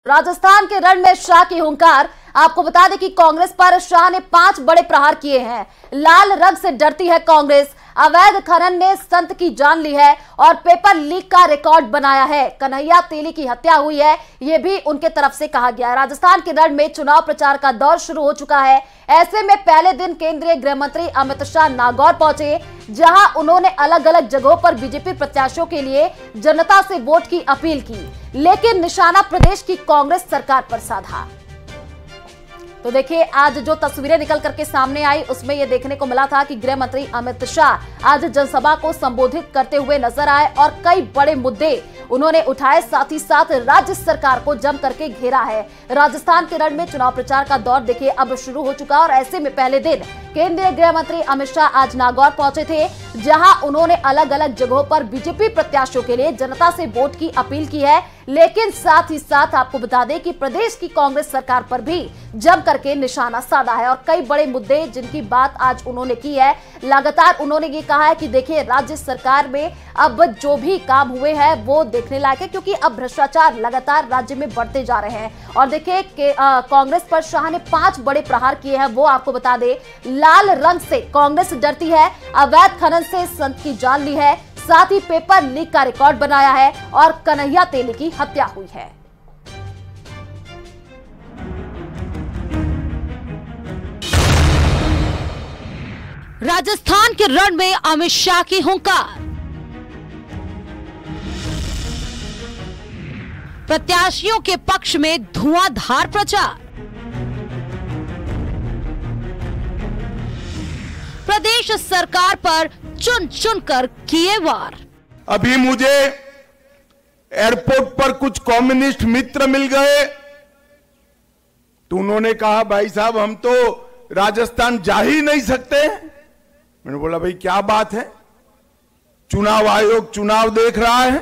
राजस्थान के रण में शाह की हुंकार। आपको बता दें कि कांग्रेस पर शाह ने 5 बड़े प्रहार किए हैं। लाल रंग से डरती है कांग्रेस, अवैध खनन ने संत की जान ली है और पेपर लीक का रिकॉर्ड बनाया है। कन्हैया तेली की हत्या हुई है, यह भी उनके तरफ से कहा गया है। राजस्थान के रण में चुनाव प्रचार का दौर शुरू हो चुका है। ऐसे में पहले दिन केंद्रीय गृह मंत्री अमित शाह नागौर पहुंचे, जहां उन्होंने अलग अलग जगहों पर बीजेपी प्रत्याशियों के लिए जनता से वोट की अपील की, लेकिन निशाना प्रदेश की कांग्रेस सरकार पर साधा। तो देखिए, आज जो तस्वीरें निकल करके सामने आई उसमें यह देखने को मिला था कि गृह मंत्री अमित शाह आज जनसभा को संबोधित करते हुए नजर आए और कई बड़े मुद्दे उन्होंने उठाए, साथ ही साथ राज्य सरकार को जम करके घेरा है। राजस्थान के रण में चुनाव प्रचार का दौर देखिए अब शुरू हो चुका और ऐसे में पहले दिन केंद्रीय गृह मंत्री अमित शाह आज नागौर पहुंचे थे, जहां उन्होंने अलग अलग जगहों पर बीजेपी प्रत्याशियों के लिए जनता से वोट की अपील की है, लेकिन साथ ही साथ आपको बता दें कि प्रदेश की कांग्रेस सरकार पर भी जम करके निशाना साधा है और कई बड़े मुद्दे जिनकी बात आज उन्होंने की है। लगातार उन्होंने ये कहा है कि देखिए, राज्य सरकार में अब जो भी काम हुए हैं वो देखने लायक है, क्योंकि अब भ्रष्टाचार लगातार राज्य में बढ़ते जा रहे हैं। और देखिए कांग्रेस पर शाह ने 5 बड़े प्रहार किए हैं, वो आपको बता दें। लाल रंग से कांग्रेस डरती है, अवैध खनन से संत की जान ली है, साथ ही पेपर लीक का रिकॉर्ड बनाया है और कन्हैया तेली की हत्या हुई है। राजस्थान के रण में अमित शाह की हुंकार। प्रत्याशियों के पक्ष में धुआंधार प्रचार। प्रदेश सरकार पर चुन चुनकर किए वार। अभी मुझे एयरपोर्ट पर कुछ कम्युनिस्ट मित्र मिल गए तो उन्होंने कहा, भाई साहब हम तो राजस्थान जा ही नहीं सकते। मैंने बोला, भाई क्या बात है, चुनाव आयोग चुनाव देख रहा है,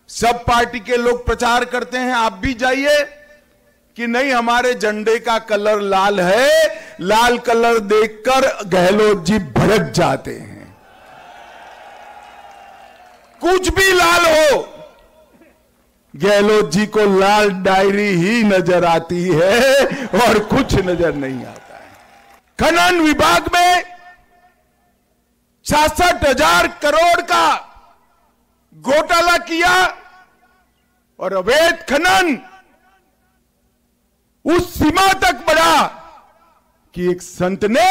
सब पार्टी के लोग प्रचार करते हैं, आप भी जाइए। कि नहीं, हमारे झंडे का कलर लाल है, लाल कलर देखकर गहलोत जी भड़क जाते हैं। कुछ भी लाल हो, गहलोत जी को लाल डायरी ही नजर आती है और कुछ नजर नहीं आता है। खनन विभाग में 66,000 करोड़ का घोटाला किया और अवैध खनन उस सीमा तक बढ़ा कि एक संत ने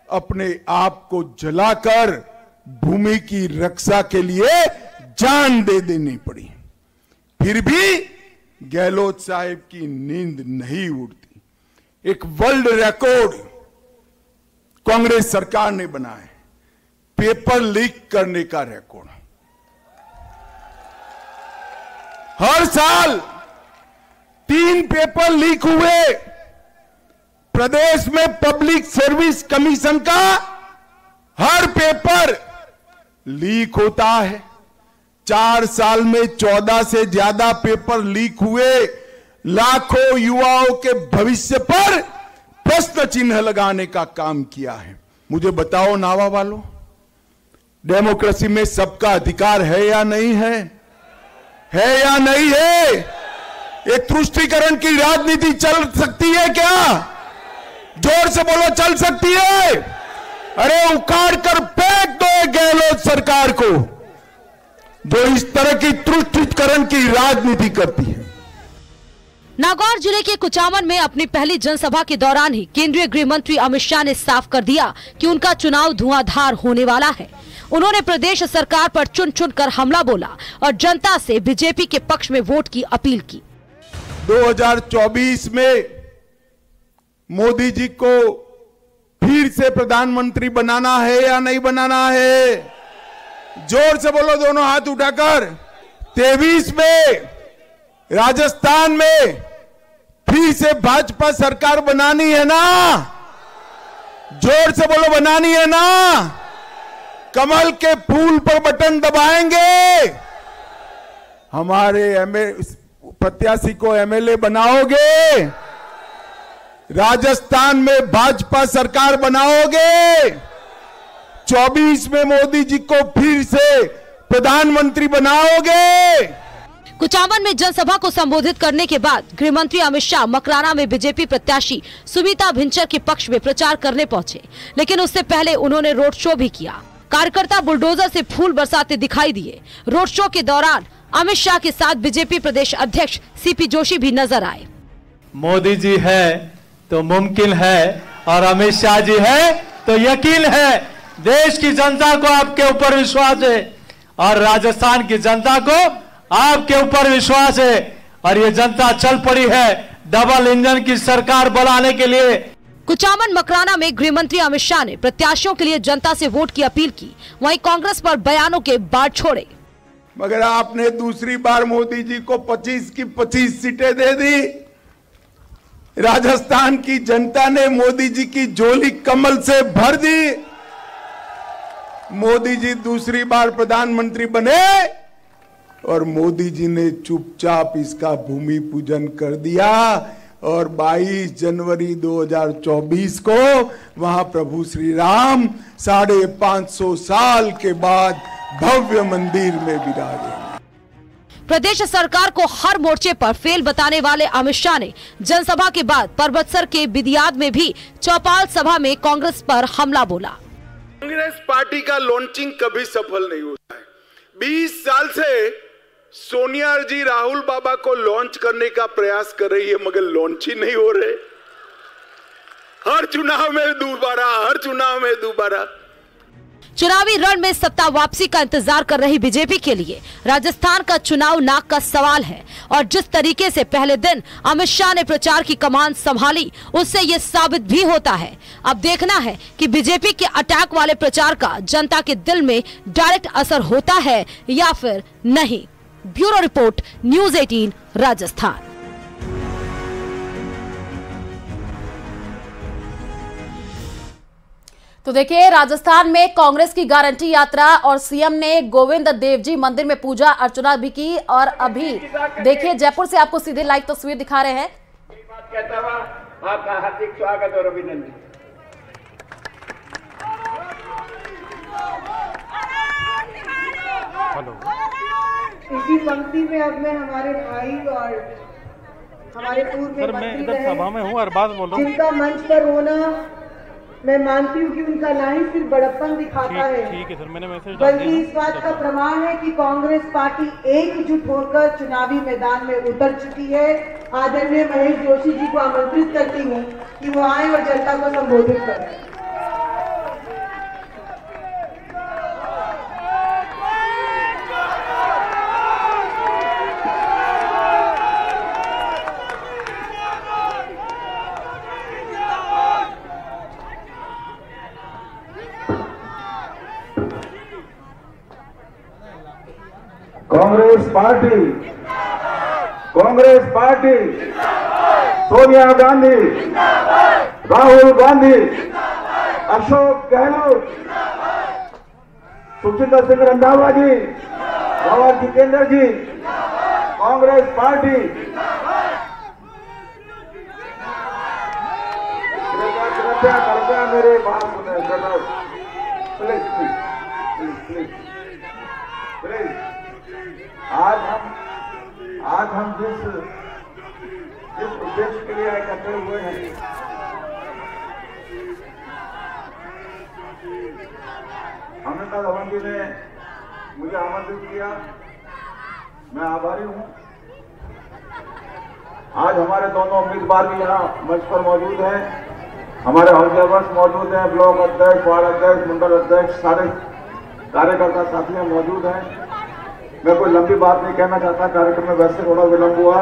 अपने आप को जलाकर भूमि की रक्षा के लिए जान दे देनी पड़ी। फिर भी गहलोत साहब की नींद नहीं उड़ती। एक वर्ल्ड रिकॉर्ड कांग्रेस सरकार ने बनाया, पेपर लीक करने का रिकॉर्ड। हर साल 3 पेपर लीक हुए। प्रदेश में पब्लिक सर्विस कमीशन का हर पेपर लीक होता है। 4 साल में 14 से ज्यादा पेपर लीक हुए। लाखों युवाओं के भविष्य पर प्रश्न चिन्ह लगाने का काम किया है। मुझे बताओ नावा वालों, डेमोक्रेसी में सबका अधिकार है या नहीं है? है या नहीं है? एक तुष्टीकरण की राजनीति चल सकती है क्या? जोर से बोलो, चल सकती है? अरे उखाड़ कर फेंक दो गहलोत सरकार को, जो इस तरह की तुष्टीकरण की राजनीति करती है। नागौर जिले के कुचामन में अपनी पहली जनसभा के दौरान ही केंद्रीय गृह मंत्री अमित शाह ने साफ कर दिया कि उनका चुनाव धुआंधार होने वाला है। उन्होंने प्रदेश सरकार पर चुन चुन कर हमला बोला और जनता से बीजेपी के पक्ष में वोट की अपील की। 2024 में मोदी जी को फिर से प्रधानमंत्री बनाना है या नहीं बनाना है? जोर से बोलो, दोनों हाथ उठाकर। 23 में राजस्थान में फिर से भाजपा सरकार बनानी है ना? जोर से बोलो, बनानी है ना? कमल के फूल पर बटन दबाएंगे। हमारे प्रत्याशी को एमएलए बनाओगे? राजस्थान में भाजपा सरकार बनाओगे? 24 में मोदी जी को फिर से प्रधानमंत्री बनाओगे? कुचामन में जनसभा को संबोधित करने के बाद गृह मंत्री अमित शाह मकराना में बीजेपी प्रत्याशी सुमिता भिंचर के पक्ष में प्रचार करने पहुंचे, लेकिन उससे पहले उन्होंने रोड शो भी किया। कार्यकर्ता बुलडोजर से फूल बरसाते दिखाई दिए। रोड शो के दौरान अमित शाह के साथ बीजेपी प्रदेश अध्यक्ष सीपी जोशी भी नजर आए। मोदी जी है तो मुमकिन है और अमित शाह जी है तो यकीन है। देश की जनता को आपके ऊपर विश्वास है और राजस्थान की जनता को आपके ऊपर विश्वास है और ये जनता चल पड़ी है डबल इंजन की सरकार बनाने के लिए। कुचामन मकराना में गृह मंत्री अमित शाह ने प्रत्याशियों के लिए जनता से वोट की अपील की। वहीं कांग्रेस पर बयानों के बाढ़ छोड़े। मगर आपने दूसरी बार मोदी जी को 25 की 25 सीटें दे दी। राजस्थान की जनता ने मोदी जी की झोली कमल से भर दी। मोदी जी दूसरी बार प्रधानमंत्री बने और मोदी जी ने चुपचाप इसका भूमि पूजन कर दिया और 22 जनवरी 2024 को वहां प्रभु श्री राम 550 साल के बाद भव्य मंदिर में विराजे। प्रदेश सरकार को हर मोर्चे पर फेल बताने वाले अमित शाह ने जनसभा के बाद परबतसर के बिदियाद में भी चौपाल सभा में कांग्रेस पर हमला बोला। कांग्रेस पार्टी का लॉन्चिंग कभी सफल नहीं होता है। 20 साल से सोनिया जी राहुल बाबा को लॉन्च करने का प्रयास कर रही है मगर लॉन्च ही नहीं हो रहे। हर चुनाव में दोबारा चुनावी रण में सत्ता वापसी का इंतजार कर रही बीजेपी के लिए राजस्थान का चुनाव नाक का सवाल है और जिस तरीके से पहले दिन अमित शाह ने प्रचार की कमान संभाली उससे ये साबित भी होता है। अब देखना है कि बीजेपी के अटैक वाले प्रचार का जनता के दिल में डायरेक्ट असर होता है या फिर नहीं। Bureau report, news 18 Rajasthan. तो देखिए, राजस्थान में कांग्रेस की गारंटी यात्रा और सीएम ने गोविंद देव जी मंदिर में पूजा अर्चना भी की और अभी देखिए जयपुर से आपको सीधे लाइव तस्वीर दिखा रहे हैं। आपका हार्दिक स्वागत और अभिनंदन। इसी पंक्ति में अब मैं हमारे भाई और हमारे पूर्व में इधर सभा में हूँ और बात बोल रहा हूँ, जिनका मंच पर होना मैं मानती हूँ कि उनका ना ही सिर्फ बड़प्पन दिखाता है, ठीक है सर, मैंने मैसेज बल्कि इस बात का प्रमाण है कि कांग्रेस पार्टी एकजुट होकर चुनावी मैदान में उतर चुकी है। आदरणीय महेश जोशी जी को आमंत्रित करती हूँ कि वो आए और जनता को संबोधित करें। कांग्रेस पार्टी सोनिया गांधी, राहुल गांधी, अशोक गहलोत, सुखविंदर सिंह रंधावा जी, जवाहर जितेंद्र जी, कांग्रेस पार्टी कृपया मेरे बात सुने प्लीज। आज हम जिस उद्देश्य के लिए इकट्ठे हुए हैं, अमिताभ धवन जी ने मुझे आमंत्रित किया, मैं आभारी हूं। आज हमारे दोनों उम्मीदवार भी यहाँ मंच पर मौजूद हैं, हमारे ऑब्जर्वर्स मौजूद हैं, ब्लॉक अध्यक्ष, वार्ड अध्यक्ष, मंडल अध्यक्ष, सारे कार्यकर्ता साथियां मौजूद हैं। मैं कोई लंबी बात नहीं कहना चाहता, कार्यक्रम में वैसे थोड़ा विलंब हुआ,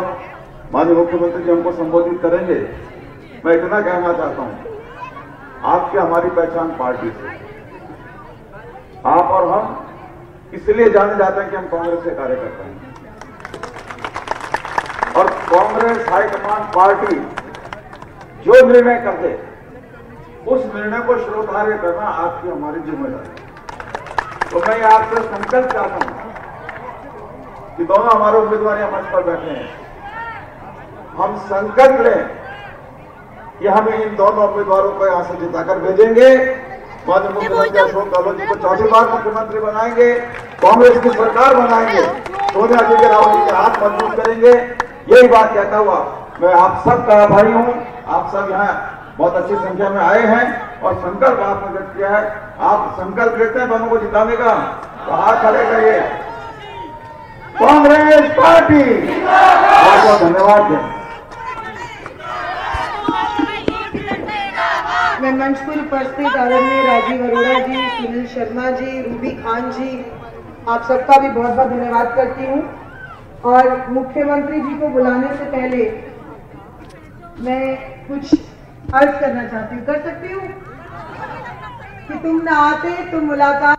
माननीय मुख्यमंत्री जी हमको संबोधित करेंगे। मैं इतना कहना चाहता हूं, आपकी हमारी पहचान पार्टी से, आप और हम इसलिए जाने जाते हैं कि हम कांग्रेस के कार्यकर्ता हैं और कांग्रेस हाईकमान पार्टी जो निर्णय कर दे उस निर्णय को शिरोधार्य करना आपकी हमारी जिम्मेदारी। तो मैं आपसे संकल्प चाहता हूं कि दोनों हमारे उम्मीदवार यहाँ मंच पर बैठे हैं, हम संकल्प लें कि हम इन दोनों उम्मीदवारों को यहाँ से जिताकर भेजेंगे। माननीय मुख्यमंत्री अशोक गहलोत जी को चौथी बार मुख्यमंत्री बनाएंगे, कांग्रेस की सरकार बनाएंगे सोनिया जी के राहुल जी के हाथ मजबूत करेंगे। यही बात कहता हुआ मैं आप सबका आभारी हूँ। आप सब यहाँ बहुत अच्छी संख्या में आए हैं और संकल्प आपने व्यक्त किया है। आप संकल्प लेते हैं दोनों को जिताने का, तो हाथ खड़े करिए। कांग्रेस पार्टी, बहुत बहुत धन्यवाद। मैं मंच पर उपस्थित आदरणीय राजीव अरोड़ा जी, सुनील शर्मा जी, रूबी खान जी, आप सबका भी बहुत बहुत धन्यवाद करती हूँ। और मुख्यमंत्री जी को बुलाने से पहले मैं कुछ अर्ज करना चाहती हूँ। कर सकती हूँ कि तुम ना आते तो मुलाकात।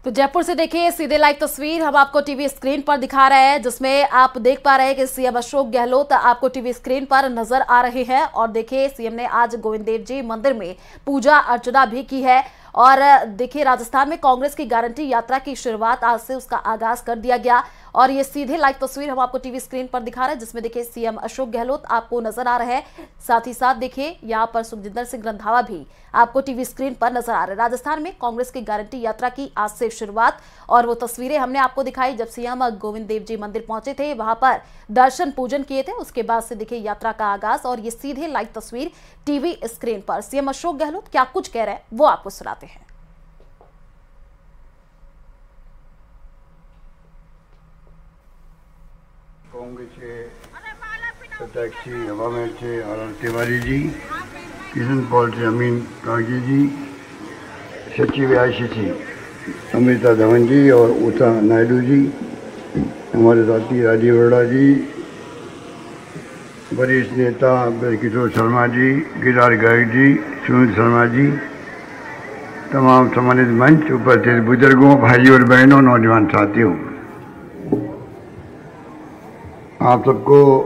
तो जयपुर से देखिए सीधे लाइव तस्वीर हम आपको टीवी स्क्रीन पर दिखा रहे हैं, जिसमें आप देख पा रहे हैं कि सीएम अशोक गहलोत आपको टीवी स्क्रीन पर नजर आ रहे हैं। और देखिए सीएम ने आज गोविंद देव जी मंदिर में पूजा अर्चना भी की है। और देखिए राजस्थान में कांग्रेस की गारंटी यात्रा की शुरुआत आज से उसका आगाज कर दिया गया। और ये सीधे लाइव तस्वीर हम आपको टीवी स्क्रीन पर दिखा रहे हैं, जिसमें देखिए सीएम अशोक गहलोत आपको नजर आ रहे हैं। साथ ही साथ देखिए यहाँ पर सुखजिंदर सिंह रंधावा भी आपको टीवी स्क्रीन पर नजर आ रहे हैं। राजस्थान में कांग्रेस की गारंटी यात्रा की आज से शुरुआत, और वो तस्वीरें हमने आपको दिखाई जब सीएम गोविंद देव जी मंदिर पहुंचे थे, वहां पर दर्शन पूजन किए थे। उसके बाद से देखिए यात्रा का आगाज, और ये सीधे लाइव तस्वीर टीवी स्क्रीन पर सीएम अशोक गहलोत क्या कुछ कह रहे हैं वो आपको सुनाते हैं। कांग्रेस प्रत्याशी हवामेर से आर तिवारी जी, किशन पॉल से अमीन कागी जी, सचिव आईसीसी अमृता धवन जी और उषा नायडू जी, हमारे साथी राजीव अरोड़ा जी, वरिष्ठ नेता ब्रजकिशोर शर्मा जी, गिरिराज गर्ग जी, सुनील शर्मा जी, तमाम सम्मानित मंच उपस्थित बुजुर्गों, भाइयों और बहनों, नौजवान साथियों, आप सबको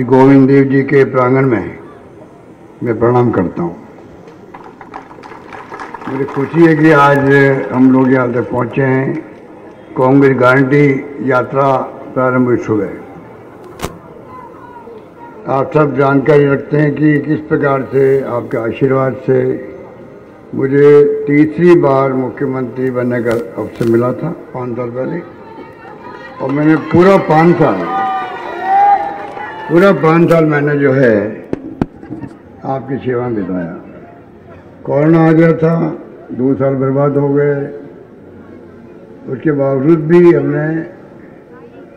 गोविंद देव जी के प्रांगण में मैं प्रणाम करता हूँ। मुझे खुशी है कि आज हम लोग यहाँ तक पहुँचे हैं। कांग्रेस गारंटी यात्रा प्रारंभ हुई सुबह। आप सब जानकारी रखते हैं कि किस प्रकार से आपके आशीर्वाद से मुझे तीसरी बार मुख्यमंत्री बनने का अवसर मिला था 5 साल पहले, और मैंने पूरा 5 साल मैंने जो है आपकी सेवा में बिताया। कोरोना आ गया था, 2 साल बर्बाद हो गए। उसके बावजूद भी हमने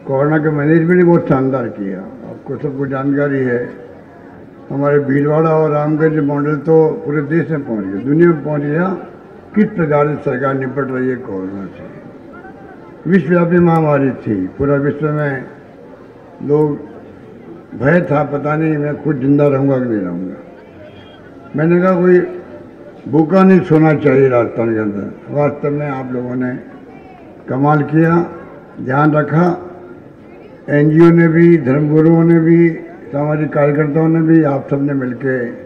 कोरोना के मैनेजमेंट बहुत शानदार किया। आपको सबको जानकारी है, हमारे भीलवाड़ा और रामगंज मॉडल तो पूरे देश में पहुंच गया, दुनिया में पहुंच गया किस प्रकार से सरकार निपट रही है कोरोना से। विश्वव्यापी महामारी थी, पूरा विश्व में लोग भय था, पता नहीं मैं खुद जिंदा रहूँगा कि नहीं रहूँगा। मैंने कहा कोई भूखा नहीं सोना चाहिए राजस्थान के अंदर। वास्तव में आप लोगों ने कमाल किया, ध्यान रखा। एनजीओ ने भी, धर्मगुरुओं ने भी, सामाजिक कार्यकर्ताओं ने भी, आप सब ने मिलकर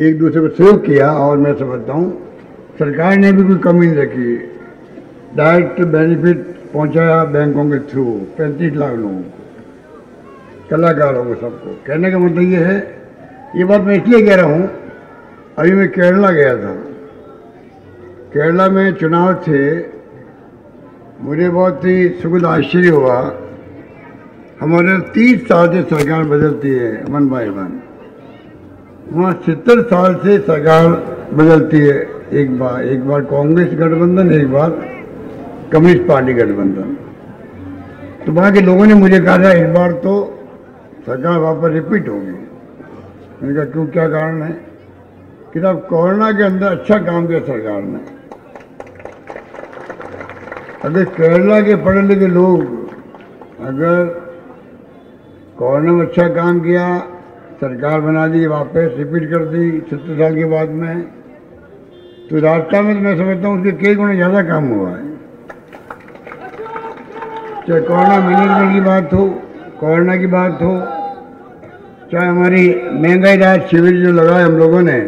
एक दूसरे को सहयोग किया। और मैं समझता हूँ सरकार ने भी कोई कमी नहीं रखी। डायरेक्ट बेनिफिट पहुंचाया बैंकों के थ्रू 35 लाख लोगों को, कलाकारों को, सबको। कहने का मतलब ये है, ये बात मैं इसलिए कह रहा हूँ, अभी मैं केरला गया था। केरला में चुनाव थे, मुझे बहुत ही सुखद आश्चर्य हुआ। हमारे 30 साल से सरकार बदलती है, 1 by 1। वहाँ 70 साल से सरकार बदलती है, एक बार कांग्रेस गठबंधन, एक बार कम्युनिस्ट पार्टी गठबंधन। तो वहाँ के लोगों ने मुझे कहा इस बार तो सरकार वापस रिपीट होगी। मैंने कहा क्यों, क्या कारण है? कि साहब कोरोना के अंदर अच्छा काम किया सरकार ने। अगर केरला के पढ़े लिखे लोग अगर कोरोना में अच्छा काम किया, सरकार बना दी, वापस रिपीट कर दी 70 साल के बाद में, तो राजस्थान में तो मैं समझता हूँ उसके कई गुना ज़्यादा काम हुआ है। चाहे कोरोना मैनेजमेंट की बात हो, कोरोना की बात हो, चाहे हमारी महंगाई राहत शिविर जो लगाए हम लोगों ने,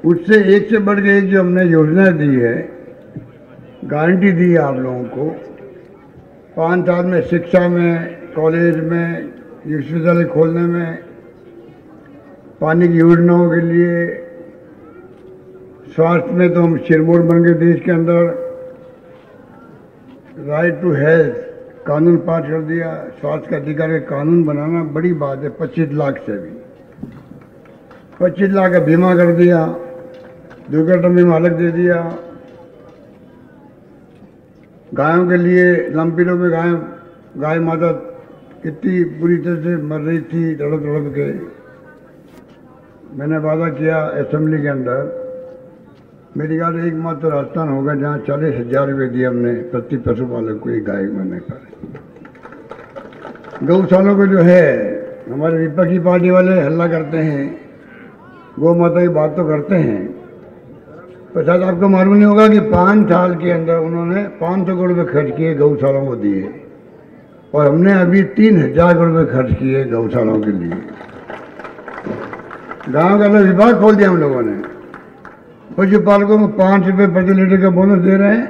उससे एक से बढ़ के एक जो हमने योजना दी है, गारंटी दी है आप लोगों को। 5 साल में शिक्षा में, कॉलेज में, विश्वविद्यालय खोलने में, पानी की योजनाओं के लिए, स्वास्थ्य में तो हम सिरमौर बन गए देश के अंदर। राइट टू हेल्थ कानून पास कर दिया, स्वास्थ्य का अधिकार का कानून बनाना बड़ी बात है। 25 लाख से भी 25 लाख का बीमा कर दिया, दुर्घटना बीमा अलग दे दिया। गायों के लिए लंपीरों में गाय माता कितनी बुरी तरह से मर रही थी तड़प तड़प के। मैंने वादा किया असेंबली के अंदर, मेरी गाय एकमात्र राजस्थान होगा जहाँ 40,000 रुपये दिए हमने प्रति पशुपालक को एक गाय बनने पर। गौशालों को जो है हमारे विपक्षी पार्टी वाले हल्ला करते हैं, गौ माता की बात तो करते हैं, पर शायद आपको मालूम नहीं होगा कि 5 साल के अंदर उन्होंने 500 करोड़ रुपये खर्च किए गौशालाओं को दिए, और हमने अभी 3,000 करोड़ रुपये खर्च किए गौशालाओं के लिए। गाँव का अलग विभाग खोल दिया हम लोगों ने। पशुपालकों को 5 रुपये प्रति लीटर का बोनस दे रहे हैं।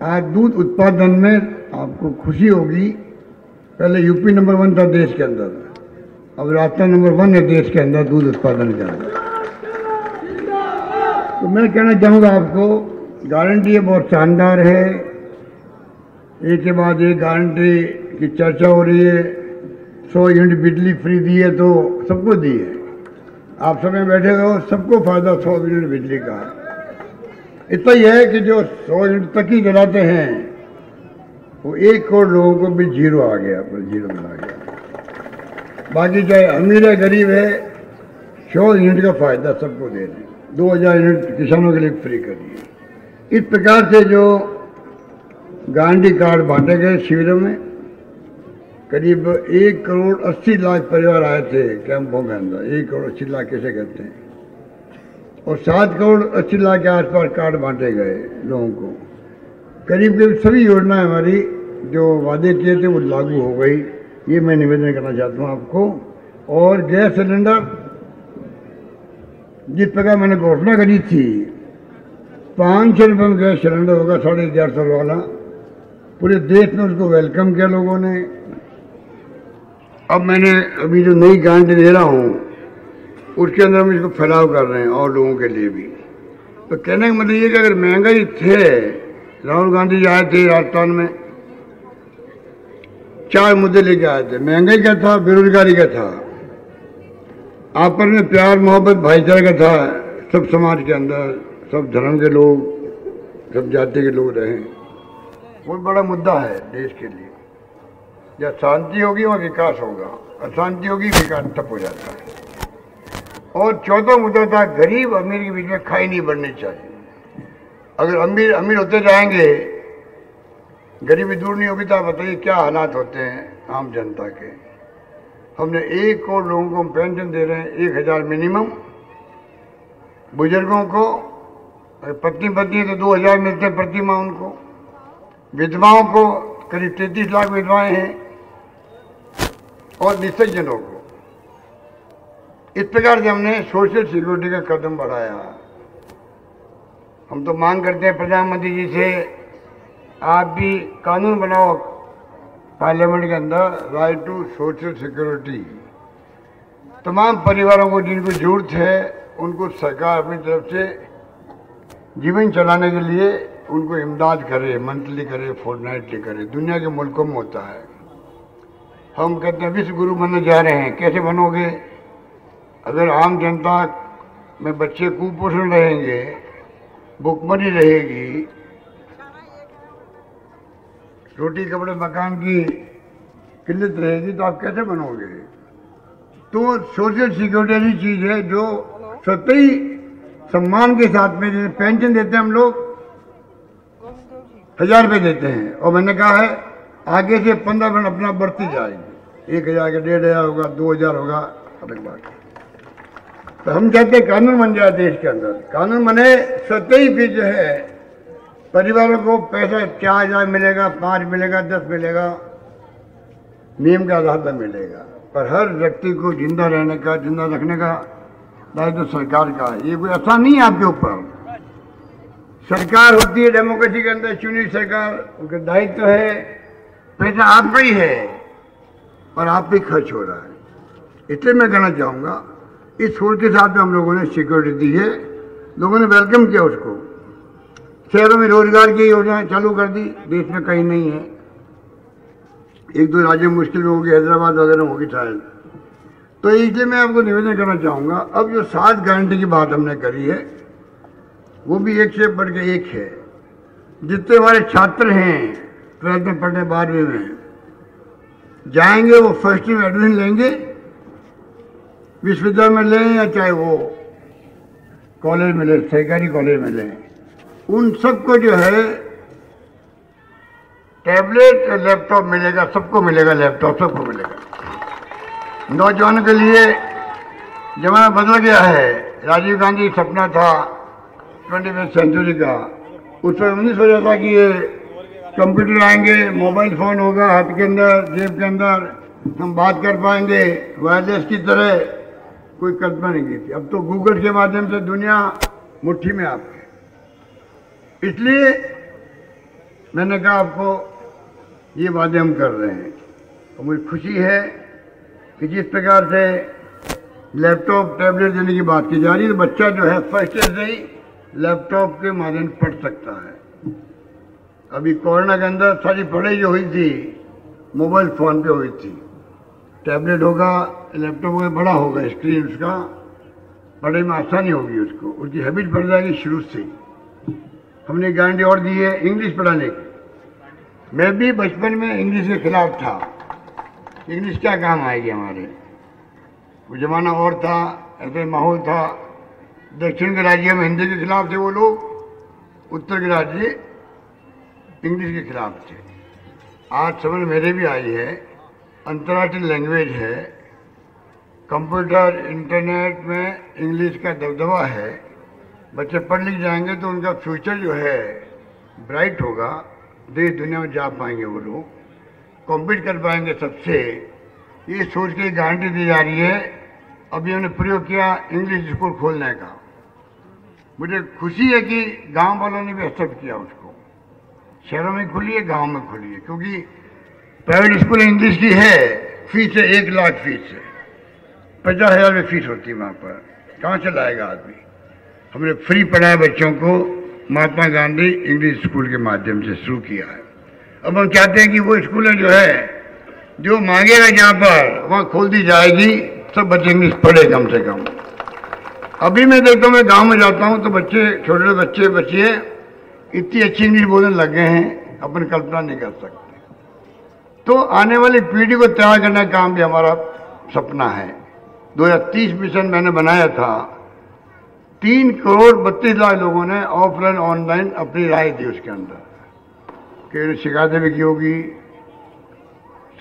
आज दूध उत्पादन में आपको खुशी होगी, पहले यूपी नंबर 1 था देश के अंदर, अब राजस्थान नंबर 1 है देश के अंदर दूध उत्पादन के अंदर। तो मैं कहना चाहूँगा आपको, गारंटी ये बहुत शानदार है, एक के बाद एक गारंटी की चर्चा हो रही है। 100 यूनिट बिजली फ्री दी है तो सबको दी है, आप सब में बैठे हो, सबको फायदा 100 यूनिट बिजली का। इतना ही है कि जो 100 यूनिट तक ही जलाते हैं वो 1 करोड़ लोगों को भी जीरो आ गया, पर जीरो में आ गया। बाकी चाहे अमीर है गरीब है, 100 यूनिट का फायदा सबको दे दें। 2000 यूनिट किसानों के लिए फ्री करिए। इस प्रकार से जो गारंटी कार्ड बांटे गए शिविरों में, करीब 1 करोड़ 80 लाख परिवार आए थे कैंपों के अंदर। 1 करोड़ 80 लाख कैसे कहते हैं, और 7 करोड़ 80 लाख के आसपास कार्ड बांटे गए लोगों को। करीब करीब सभी योजनाएं हमारी जो वादे किए थे वो लागू हो गई, ये मैं निवेदन करना चाहता हूँ आपको। और गैस सिलेंडर जिस प्रकार मैंने घोषणा करी थी, 500 रुपये में गैस सिलेंडर होगा 1150 वाला, पूरे देश में उसको वेलकम किया लोगों ने। अब मैंने अभी जो नई गारंटी दे रहा हूँ उसके अंदर हम इसको फैलाव कर रहे हैं और लोगों के लिए भी। तो कहने का मतलब ये कि अगर महंगाई थे, राहुल गांधी जी आए थे राजस्थान में, 4 मुद्दे लेके आए थे। महंगाई का था, बेरोजगारी का था, आपस में प्यार मोहब्बत भाईचारे का था, सब समाज के अंदर सब धर्म के लोग, सब जाति के लोग रहे। बहुत बड़ा मुद्दा है देश के लिए। जहाँ शांति होगी वहाँ विकास होगा, अशांति होगी विकास ठप हो जाता है। और चौथा मुद्दा था गरीब अमीर के बीच में खाई नहीं बढ़नी चाहिए। अगर अमीर अमीर होते जाएंगे, गरीबी दूर नहीं होगी, तो आप बताइए क्या हालात होते हैं आम जनता के। हमने 1 करोड़ लोगों को हम पेंशन दे रहे हैं, 1000 मिनिमम। बुजुर्गों को पत्नी तो 2000 मिलते हैं प्रति माह उनको। विधवाओं को करीब 33 लाख विधवाएं हैं, और निस्सज्जनों को। इस प्रकार से हमने सोशल सिक्योरिटी का कदम बढ़ाया। हम तो मांग करते हैं प्रधानमंत्री जी से, आप भी कानून बनाओ पार्लियामेंट के अंदर, राइट टू सोशल सिक्योरिटी। तमाम परिवारों को जिनको जरूरत है उनको सरकार अपनी तरफ से जीवन चलाने के लिए उनको इमदाद करे, मंथली करे, फोर्टनाइटली करे। दुनिया के मुल्कों में होता है। हम कहते हैं विश्व गुरु बनने जा रहे हैं। कैसे बनोगे? अगर आम जनता में बच्चे कुपोषण रहेंगे, भुखमरी रहेगी, रोटी कपड़े मकान की किल्लत रहेगी, तो आप कैसे बनोगे? तो सोशल सिक्योरिटी ऐसी चीज है जो सतही सम्मान के साथ में, जैसे पेंशन देते हैं हम लोग 1000 रुपये देते हैं, और मैंने कहा है आगे से 15% अपना बढ़ती जाएगी। 1000 का 1500 होगा, 2000 होगा, अलग बात है। तो हम चाहते हैं कानून बन जाए देश के अंदर। कानून बने, सतही भी जो है परिवारों को पैसा 4000 मिलेगा, 5 मिलेगा, 10 मिलेगा, नियम के आधार पर मिलेगा। पर हर व्यक्ति को जिंदा रहने का, जिंदा रखने का दायित्व सरकार का है। ये कोई आसान नहीं है आपके ऊपर। सरकार होती है डेमोक्रेसी के अंदर, चुनी सरकार, उनका दायित्व है, पैसा आपका ही है, और आप भी खर्च हो रहा है। इसलिए मैं कहना चाहूँगा, इस सूरत के साथ हम लोगों ने सिक्योरिटी दी है, लोगों ने वेलकम किया उसको। शहरों में रोजगार की योजनाएं चालू कर दी, देश में कहीं नहीं है, एक दो राज्य में मुश्किल होगी, हैदराबाद वगैरह होगी शायद। तो इसलिए मैं आपको निवेदन करना चाहूँगा, अब जो 7 गारंटी की बात हमने करी है वो भी एक से बढ़ के एक है। जितने हमारे छात्र हैं 12th में पढ़ने 12वीं में जाएंगे, वो फर्स्ट में एडमिशन लेंगे, विश्वविद्यालय में लें या चाहे वो कॉलेज में लें, सरकारी कॉलेज में लें, उन सबको जो है टैबलेट या लैपटॉप मिलेगा, सबको मिलेगा लैपटॉप, सबको मिलेगा। नौजवानों के लिए जमाना बदल गया है। राजीव गांधी सपना था 21वीं सेंचुरी का, उस पर 19 हो जाता कि ये कंप्यूटर आएंगे, मोबाइल फ़ोन होगा हाथ के अंदर, जेब के अंदर, हम बात कर पाएंगे वायरलेस की तरह, कोई कल्पना नहीं की थी। अब तो गूगल के माध्यम से दुनिया मुट्ठी में आपके। इसलिए मैंने कहा आपको ये वादे हम कर रहे हैं, और मुझे खुशी है कि जिस प्रकार से लैपटॉप टैबलेट देने की बात की जा रही है, तो बच्चा जो है फर्स्ट ईयर से ही लैपटॉप के माध्यम से पढ़ सकता है। अभी कोरोना के अंदर सारी पढ़ाई जो हुई थी मोबाइल फ़ोन पे हुई थी, टैबलेट होगा, लैपटॉप होगा, बड़ा होगा स्क्रीन उसका, पढ़ाई में आसानी होगी उसको, उसकी हैबिट बढ़ जाएगी शुरू से। हमने गारंटी और दी है इंग्लिश पढ़ाने की। मैं भी बचपन में इंग्लिश के खिलाफ था, इंग्लिश क्या काम आएगी हमारे, वो जमाना और था, ऐसे माहौल था। दक्षिण के राज्यों में हिंदी के खिलाफ थे वो लोग, उत्तर के राज्य इंग्लिश के खिलाफ थे। आज समझ मेरे भी आई है, अंतर्राष्ट्रीय लैंग्वेज है, कंप्यूटर इंटरनेट में इंग्लिश का दबदबा है, बच्चे पढ़ लिख जाएंगे तो उनका फ्यूचर जो है ब्राइट होगा, देश दुनिया में जा पाएंगे, वो लोग कॉम्पीट कर पाएंगे सबसे। ये सोच के गारंटी दी जा रही है। अभी हमने प्रयोग किया इंग्लिश स्कूल खोलने का, मुझे खुशी है कि गांव वालों ने भी एक्सेप्ट किया उसको। शहरों में खुली है, गांव में खुली है, क्योंकि प्राइवेट स्कूल इंग्लिश की है, फीस है 1 लाख फीस है, 50,000 में फीस होती है वहाँ पर, कहाँ से लाएगा आदमी। हमने फ्री पढ़ाया बच्चों को, महात्मा गांधी इंग्लिश स्कूल के माध्यम से शुरू किया है। अब हम चाहते हैं कि वो स्कूलें जो है जो मांगेगा जहाँ पर वहाँ खोल दी जाएगी, सब बच्चे इंग्लिश पढ़े कम से कम। अभी मैं देखता हूँ, मैं गाँव में जाता हूँ तो बच्चे, छोटे बच्चे बच्चे इतनी अच्छी इंग्लिश बोलने लग गए हैं, अपन कल्पना नहीं कर सकते। तो आने वाली पीढ़ी को तैयार करने का काम भी हमारा सपना है। 2030 मिशन मैंने बनाया था, 3 करोड़ 32 लाख लोगों ने ऑफलाइन ऑनलाइन अपनी राय दी उसके अंदर, कि शिकायतें भी की होगी,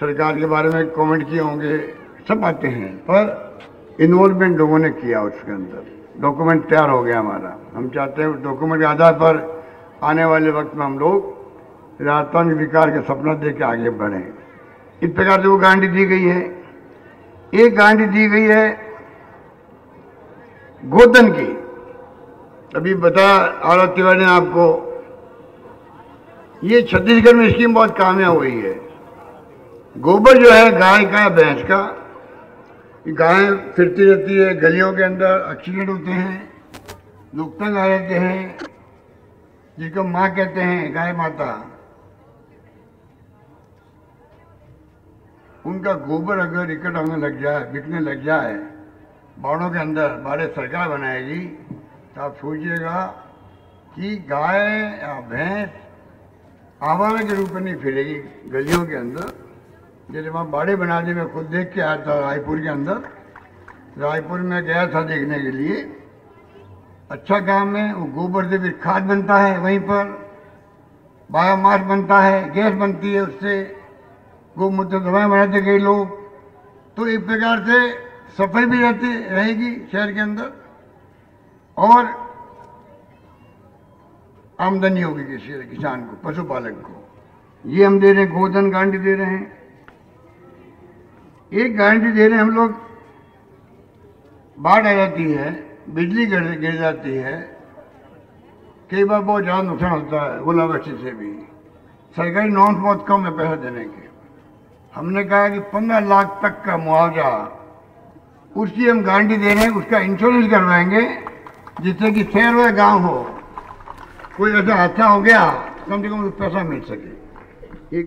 सरकार के बारे में कमेंट किए होंगे, सब आते हैं, पर इन्वॉल्वमेंट लोगों ने किया उसके अंदर। डॉक्यूमेंट तैयार हो गया हमारा। हम चाहते हैं डॉक्यूमेंट के आधार पर आने वाले वक्त में हम लोग राजस्थान के विकास का सपना देख के आगे बढ़ें। इस प्रकार से वो गारंटी दी गई है। एक गारंटी दी गई है गोधन की, अभी बताया आरत तिवारी ने आपको, ये छत्तीसगढ़ में स्कीम बहुत कामयाब हुई है। गोबर जो है गाय का, भैंस का, गाय फिरती रहती है गलियों के अंदर, एक्सीडेंट होते हैं, लोग तंग आ जाते हैं, जिसको माँ कहते हैं, गाय माता, उनका गोबर अगर इकट्ठा होने लग जाए, बिकने लग जाए बाड़ों के अंदर, बाड़े सरकार बनाएगी, तो आप सोचिएगा कि गाय या भैंस आवारा के रूप में नहीं फिरेगी गलियों के अंदर। जैसे वहाँ बाड़े बना दी, मैं खुद देख के आया था रायपुर के अंदर, रायपुर में गया था देखने के लिए, अच्छा काम है। वो गोबर से फिर खाद बनता है, वहीं पर बायोमास बनता है, गैस बनती है, उससे गोमूत्र दवाएं बनाते कई लोग। तो एक प्रकार से सफाई भी रहेगी शहर के अंदर, और आमदनी होगी किसी किसान को, पशुपालक को। ये हम दे रहे हैं, गोधन गारंटी दे रहे हैं। एक गारंटी दे रहे हैं हम लोग, बाढ़ आ जाती है, बिजली गिर जाती है, कई बार बहुत ज़्यादा नुकसान होता है, ओलावृष्टि से भी। सरकारी नॉर्म्स बहुत कम है पैसा देने के। हमने कहा कि 15 लाख तक का मुआवजा उसकी हम गारंटी दे रहे हैं, उसका इंश्योरेंस करवाएंगे जिससे कि शहर व गांव हो कोई ऐसा हादसा हो गया कम से कम पैसा मिल सके।